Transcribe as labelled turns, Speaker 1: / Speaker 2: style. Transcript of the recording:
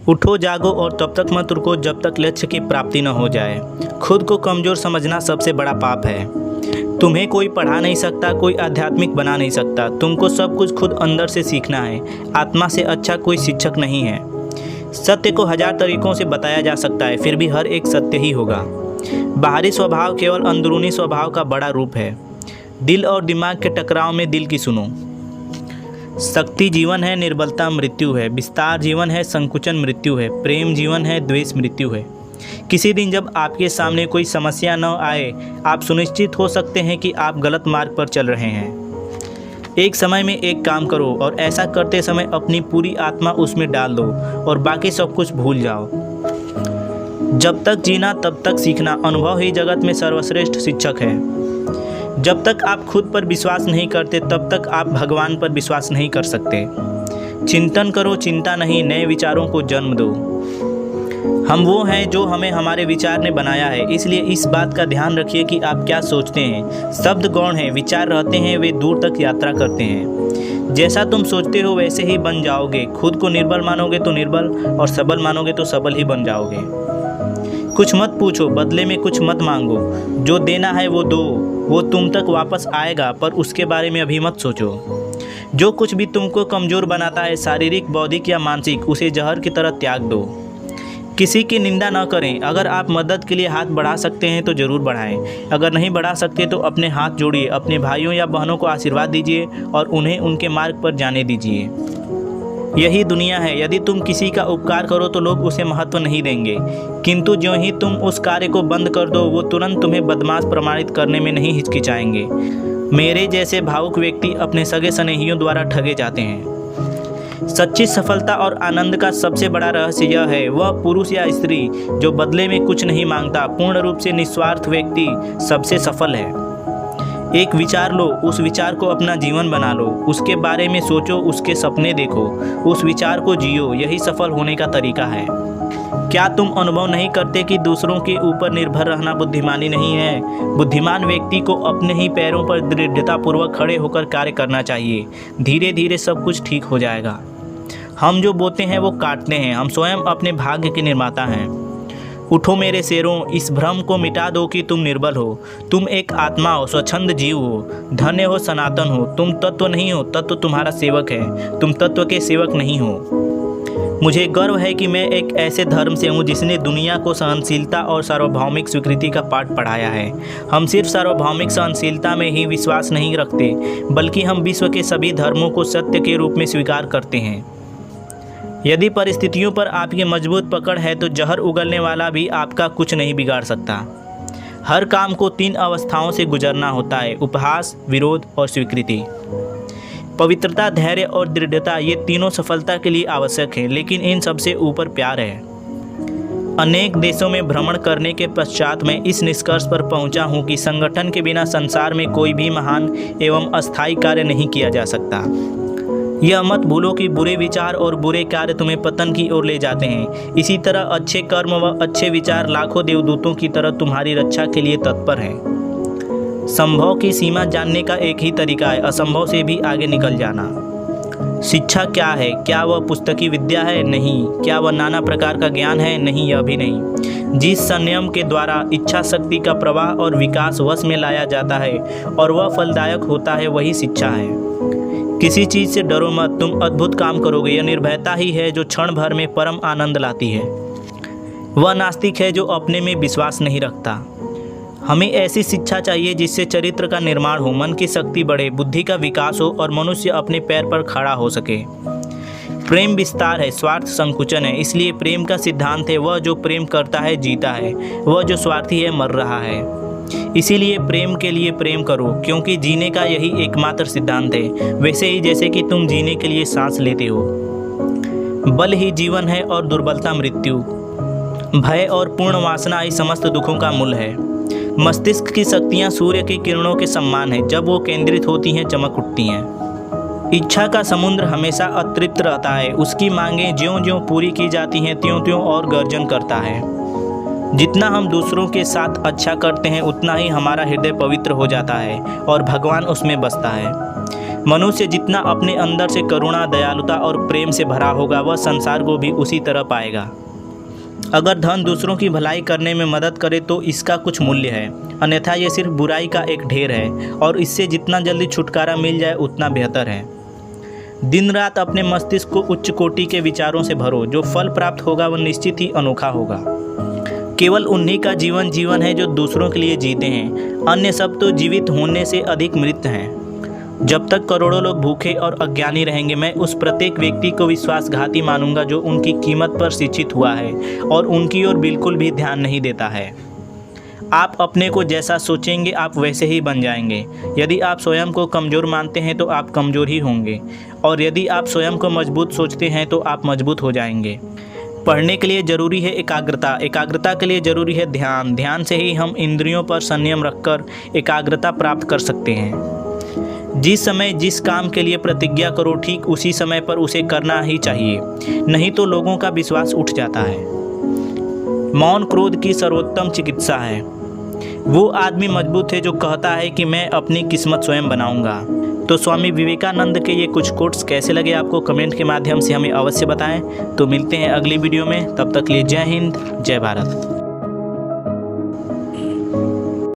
Speaker 1: उठो जागो और तब तक मत रुको जब तक लक्ष्य की प्राप्ति न हो जाए। खुद को कमज़ोर समझना सबसे बड़ा पाप है। तुम्हें कोई पढ़ा नहीं सकता, कोई आध्यात्मिक बना नहीं सकता। तुमको सब कुछ खुद अंदर से सीखना है। आत्मा से अच्छा कोई शिक्षक नहीं है। सत्य को 1000 तरीकों से बताया जा सकता है, फिर भी हर एक सत्य ही होगा। बाहरी स्वभाव केवल अंदरूनी स्वभाव का बड़ा रूप है। दिल और दिमाग के टकराव में दिल की सुनो। शक्ति जीवन है, निर्बलता मृत्यु है। विस्तार जीवन है, संकुचन मृत्यु है। प्रेम जीवन है, द्वेष मृत्यु है। किसी दिन जब आपके सामने कोई समस्या न आए, आप सुनिश्चित हो सकते हैं कि आप गलत मार्ग पर चल रहे हैं। एक समय में एक काम करो और ऐसा करते समय अपनी पूरी आत्मा उसमें डाल दो और बाकी सब कुछ भूल जाओ। जब तक जीना तब तक सीखना। अनुभव ही जगत में सर्वश्रेष्ठ शिक्षक है। जब तक आप खुद पर विश्वास नहीं करते तब तक आप भगवान पर विश्वास नहीं कर सकते। चिंतन करो, चिंता नहीं, नए विचारों को जन्म दो। हम वो हैं जो हमें हमारे विचार ने बनाया है, इसलिए इस बात का ध्यान रखिए कि आप क्या सोचते हैं। शब्द गौण हैं, विचार रहते हैं, वे दूर तक यात्रा करते हैं। जैसा तुम सोचते हो वैसे ही बन जाओगे। खुद को निर्बल मानोगे तो निर्बल, और सबल मानोगे तो सबल ही बन जाओगे। कुछ मत पूछो, बदले में कुछ मत मांगो। जो देना है वो दो, वो तुम तक वापस आएगा, पर उसके बारे में अभी मत सोचो। जो कुछ भी तुमको कमज़ोर बनाता है, शारीरिक, बौद्धिक या मानसिक, उसे जहर की तरह त्याग दो। किसी की निंदा न करें। अगर आप मदद के लिए हाथ बढ़ा सकते हैं तो ज़रूर बढ़ाएं। अगर नहीं बढ़ा सकते तो अपने हाथ जोड़िए, अपने भाइयों या बहनों को आशीर्वाद दीजिए और उन्हें उनके मार्ग पर जाने दीजिए। यही दुनिया है। यदि तुम किसी का उपकार करो तो लोग उसे महत्व नहीं देंगे, किंतु ज्यों ही तुम उस कार्य को बंद कर दो, वो तुरंत तुम्हें बदमाश प्रमाणित करने में नहीं हिचकिचाएंगे। मेरे जैसे भावुक व्यक्ति अपने सगे स्नेहियों द्वारा ठगे जाते हैं। सच्ची सफलता और आनंद का सबसे बड़ा रहस्य यह है, वह पुरुष या स्त्री जो बदले में कुछ नहीं मांगता, पूर्ण रूप से निस्वार्थ व्यक्ति सबसे सफल है। एक विचार लो, उस विचार को अपना जीवन बना लो। उसके बारे में सोचो, उसके सपने देखो, उस विचार को जियो। यही सफल होने का तरीका है। क्या तुम अनुभव नहीं करते कि दूसरों के ऊपर निर्भर रहना बुद्धिमानी नहीं है? बुद्धिमान व्यक्ति को अपने ही पैरों पर दृढ़तापूर्वक खड़े होकर कार्य करना चाहिए। धीरे धीरे सब कुछ ठीक हो जाएगा। हम जो बोते हैं वो काटते हैं। हम स्वयं अपने भाग्य के निर्माता हैं। उठो मेरे शेरों, इस भ्रम को मिटा दो कि तुम निर्बल हो। तुम एक आत्मा हो, स्वच्छंद जीव हो, धन्य हो, सनातन हो। तुम तत्व नहीं हो, तत्व तुम्हारा सेवक है। तुम तत्व के सेवक नहीं हो। मुझे गर्व है कि मैं एक ऐसे धर्म से हूँ जिसने दुनिया को सहनशीलता और सार्वभौमिक स्वीकृति का पाठ पढ़ाया है। हम सिर्फ सार्वभौमिक सहनशीलता में ही विश्वास नहीं रखते, बल्कि हम विश्व के सभी धर्मों को सत्य के रूप में स्वीकार करते हैं। यदि परिस्थितियों पर आपकी मजबूत पकड़ है तो जहर उगलने वाला भी आपका कुछ नहीं बिगाड़ सकता। हर काम को 3 अवस्थाओं से गुजरना होता है, उपहास, विरोध और स्वीकृति। पवित्रता, धैर्य और दृढ़ता, ये तीनों सफलता के लिए आवश्यक हैं, लेकिन इन सबसे ऊपर प्यार है। अनेक देशों में भ्रमण करने के पश्चात मैं इस निष्कर्ष पर पहुंचा हूं कि संगठन के बिना संसार में कोई भी महान एवं अस्थायी कार्य नहीं किया जा सकता। यह मत भूलो कि बुरे विचार और बुरे कार्य तुम्हें पतन की ओर ले जाते हैं। इसी तरह अच्छे कर्म व अच्छे विचार लाखों देवदूतों की तरह तुम्हारी रक्षा के लिए तत्पर हैं। संभव की सीमा जानने का एक ही तरीका है, असंभव से भी आगे निकल जाना। शिक्षा क्या है? क्या वह पुस्तकी विद्या है? नहीं। क्या वह नाना प्रकार का ज्ञान है? नहीं, यह भी नहीं। जिस संयम के द्वारा इच्छा शक्ति का प्रवाह और विकास वश में लाया जाता है और वह फलदायक होता है, वही शिक्षा है। किसी चीज़ से डरो मत, तुम अद्भुत काम करोगे। यह निर्भयता ही है जो क्षण भर में परम आनंद लाती है। वह नास्तिक है जो अपने में विश्वास नहीं रखता। हमें ऐसी शिक्षा चाहिए जिससे चरित्र का निर्माण हो, मन की शक्ति बढ़े, बुद्धि का विकास हो और मनुष्य अपने पैर पर खड़ा हो सके। प्रेम विस्तार है, स्वार्थ संकुचन है। इसलिए प्रेम का सिद्धांत है, वह जो प्रेम करता है जीता है, वह जो स्वार्थी है मर रहा है। इसीलिए प्रेम के लिए प्रेम करो, क्योंकि जीने का यही एकमात्र सिद्धांत है, वैसे ही जैसे कि तुम जीने के लिए सांस लेते हो। बल ही जीवन है और दुर्बलता मृत्यु। भय और पूर्ण वासना ही समस्त दुखों का मूल है। मस्तिष्क की शक्तियाँ सूर्य की किरणों के समान हैं, जब वो केंद्रित होती हैं चमक उठती हैं। इच्छा का समुद्र हमेशा अतृप्त रहता है, उसकी मांगें ज्यों-ज्यों पूरी की जाती हैं त्यों-त्यों और गर्जन करता है। जितना हम दूसरों के साथ अच्छा करते हैं उतना ही हमारा हृदय पवित्र हो जाता है और भगवान उसमें बसता है। मनुष्य जितना अपने अंदर से करुणा, दयालुता और प्रेम से भरा होगा, वह संसार को भी उसी तरह पाएगा। अगर धन दूसरों की भलाई करने में मदद करे तो इसका कुछ मूल्य है, अन्यथा ये सिर्फ बुराई का एक ढेर है और इससे जितना जल्दी छुटकारा मिल जाए उतना बेहतर है। दिन रात अपने मस्तिष्क को उच्च कोटि के विचारों से भरो, जो फल प्राप्त होगा वह निश्चित ही अनोखा होगा। केवल उन्हीं का जीवन है जो दूसरों के लिए जीते हैं, अन्य सब तो जीवित होने से अधिक मृत हैं। जब तक करोड़ों लोग भूखे और अज्ञानी रहेंगे, मैं उस प्रत्येक व्यक्ति को विश्वासघाती मानूंगा जो उनकी कीमत पर शिक्षित हुआ है और उनकी ओर बिल्कुल भी ध्यान नहीं देता है। आप अपने को जैसा सोचेंगे आप वैसे ही बन जाएंगे। यदि आप स्वयं को कमज़ोर मानते हैं तो आप कमज़ोर ही होंगे, और यदि आप स्वयं को मजबूत सोचते हैं तो आप मजबूत हो जाएंगे। पढ़ने के लिए ज़रूरी है एकाग्रता, एकाग्रता के लिए ज़रूरी है ध्यान, ध्यान से ही हम इंद्रियों पर संयम रखकर एकाग्रता प्राप्त कर सकते हैं। जिस समय जिस काम के लिए प्रतिज्ञा करो, ठीक उसी समय पर उसे करना ही चाहिए, नहीं तो लोगों का विश्वास उठ जाता है। मौन क्रोध की सर्वोत्तम चिकित्सा है। वो आदमी मजबूत है जो कहता है कि मैं अपनी किस्मत स्वयं बनाऊंगा। तो स्वामी विवेकानंद के ये कुछ कोट्स कैसे लगे आपको कमेंट के माध्यम से हमें अवश्य बताएं। तो मिलते हैं अगली वीडियो में, तब तक लिए जय हिंद, जय भारत।